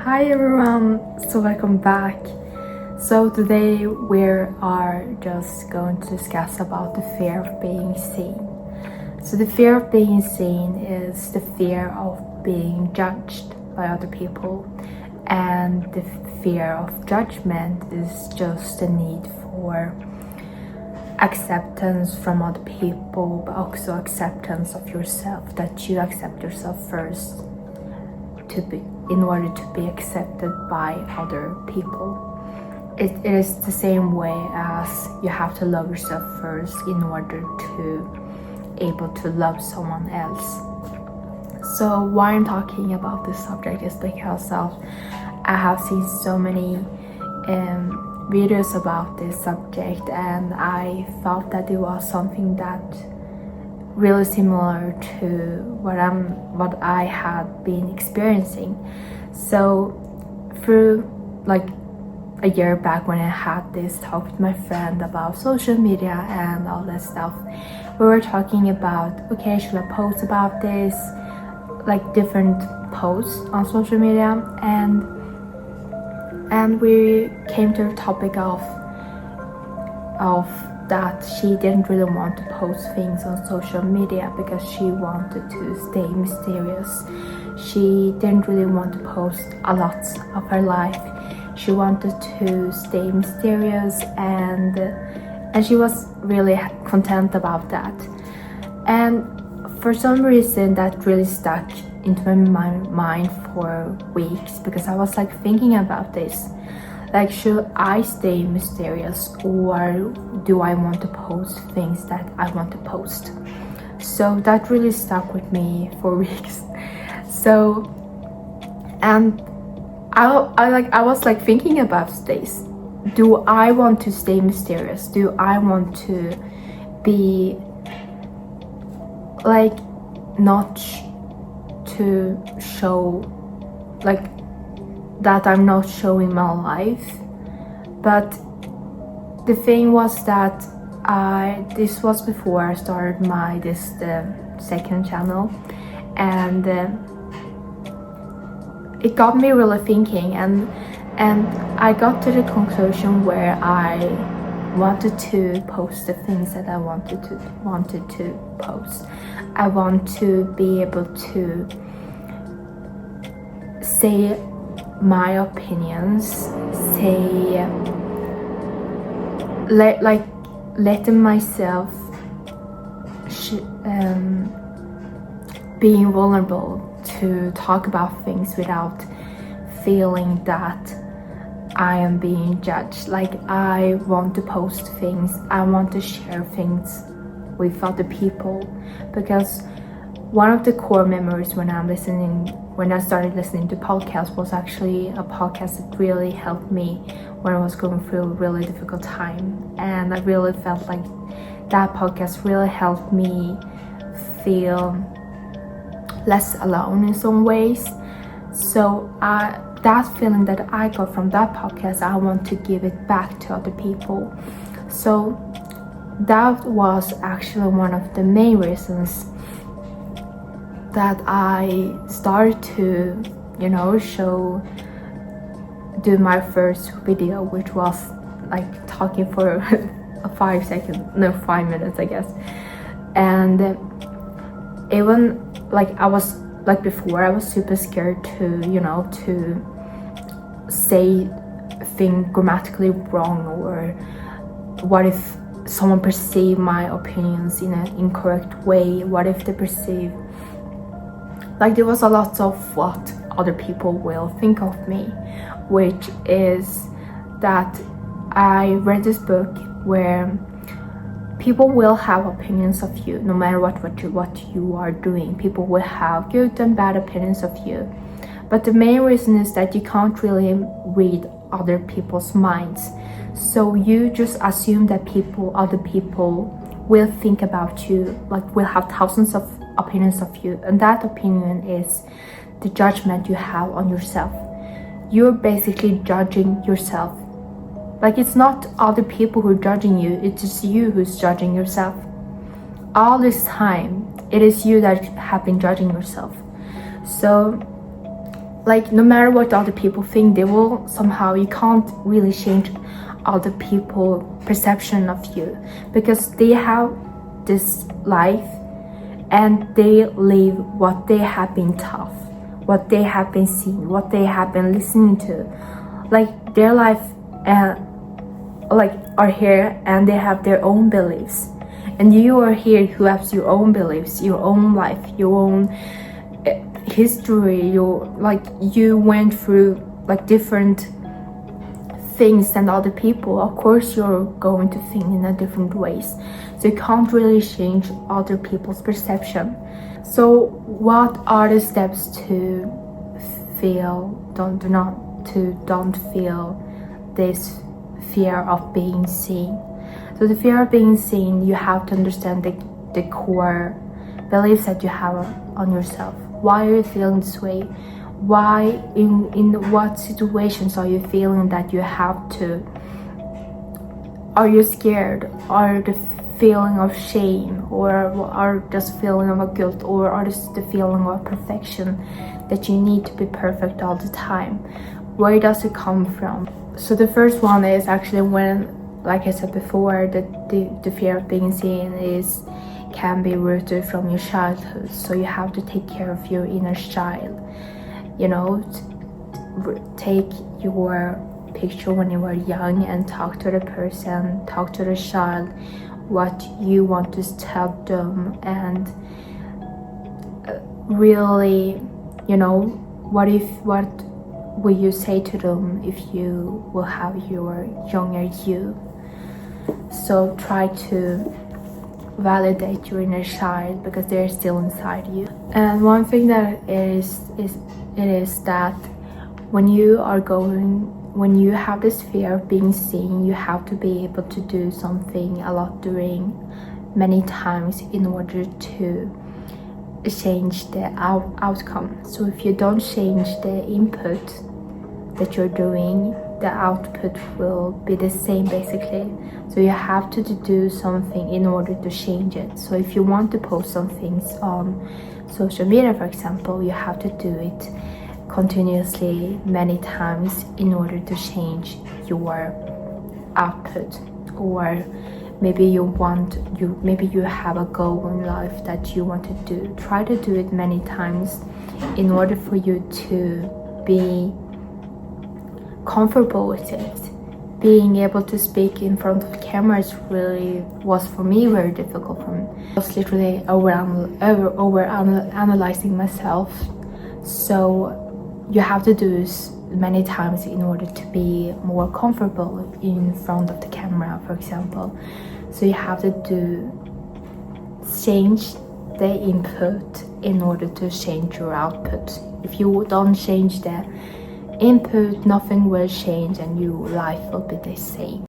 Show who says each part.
Speaker 1: Hi everyone, so welcome back. So today we are just going to discuss about the fear of being seen. So the fear of being seen is the fear of being judged by other people, and the fear of judgment is just the need for acceptance from other people, but also acceptance of yourself, that you accept yourself first in order to be accepted by other people. It is the same way as you have to love yourself first in order to able to love someone else. So why I'm talking about this subject is because I have seen so many videos about this subject, and I felt that it was something that really similar to what I had been experiencing. So through like a year back, when I had this talk with my friend about social media and all that stuff, we were talking about, okay, should I post about this, like different posts on social media, and we came to the topic of that she didn't really want to post things on social media because she wanted to stay mysterious. She didn't really want to post a lot of her life. She wanted to stay mysterious, and she was really content about that. And for some reason that really stuck into my mind for weeks, because I was like thinking about this. Like, should I stay mysterious, or do I want to post things that I want to post? So that really stuck with me for weeks. So, and I was like thinking about this. Do I want to stay mysterious? Do I want to be like not to show like that I'm not showing my life? But the thing was that this was before I started the second channel, and it got me really thinking, and I got to the conclusion where I wanted to post the things that I wanted to post. I want to be able to say my opinions, letting myself being vulnerable to talk about things without feeling that I am being judged. Like, I want to post things, I want to share things with other people, because one of the core memories when I started listening to podcasts was actually a podcast that really helped me when I was going through a really difficult time. And I really felt like that podcast really helped me feel less alone in some ways. So that feeling that I got from that podcast, I want to give it back to other people. So that was actually one of the main reasons that I started to, do my first video, which was like talking for 5 minutes, I guess. And even like I was like before, I was super scared to say things grammatically wrong, or what if someone perceive my opinions in an incorrect way? What if they perceive, like, there was a lot of what other people will think of me, which is that I read this book where people will have opinions of you no matter what you are doing. People will have good and bad opinions of you, but the main reason is that you can't really read other people's minds. So you just assume that other people will think about you, like will have thousands of opinions of you, and that opinion is the judgment you have on yourself. You're basically judging yourself. Like, it's not other people who are judging you, it's just you who's judging yourself. All this time, it is you that have been judging yourself. So like no matter what other people think, they will somehow, you can't really change other people's perception of you, because they have this life and they live what they have been taught, what they have been seeing, what they have been listening to. Like their life like are here and they have their own beliefs, and you are here who has your own beliefs, your own life, your own history. You went through like different things than other people. Of course you're going to think in a different ways, so you can't really change other people's perception. So what are the steps to don't feel this fear of being seen? So the fear of being seen, you have to understand the core beliefs that you have on yourself. Why are you feeling this way? Why, in what situations are you feeling that you have to? Are you scared? Are the feeling of shame, or are just feeling of a guilt, or are just the feeling of perfection, that you need to be perfect all the time? Where does it come from? So the first one is actually when, like I said before, that the fear of being seen can be rooted from your childhood. So you have to take care of your inner child. You know, take your picture when you were young and talk to the person, talk to the child, what you want to tell them, and really, you know, what will you say to them if you will have your younger you? So try to validate your inner child, because they're still inside you. And one thing that is that when you have this fear of being seen, you have to be able to do something a lot during many times in order to change the outcome. So if you don't change the input that you're doing, the output will be the same basically. So you have to do something in order to change it. So if you want to post some things on social media, for example, you have to do it continuously many times in order to change your output. Or maybe you have a goal in life that you want to do. Try to do it many times in order for you to be comfortable with it. Being able to speak in front of cameras was for me very difficult. I was literally over analyzing myself. So you have to do this many times in order to be more comfortable in front of the camera, for example. So you have to change the input in order to change your output. If you don't change the input, nothing will change and your life will be the same.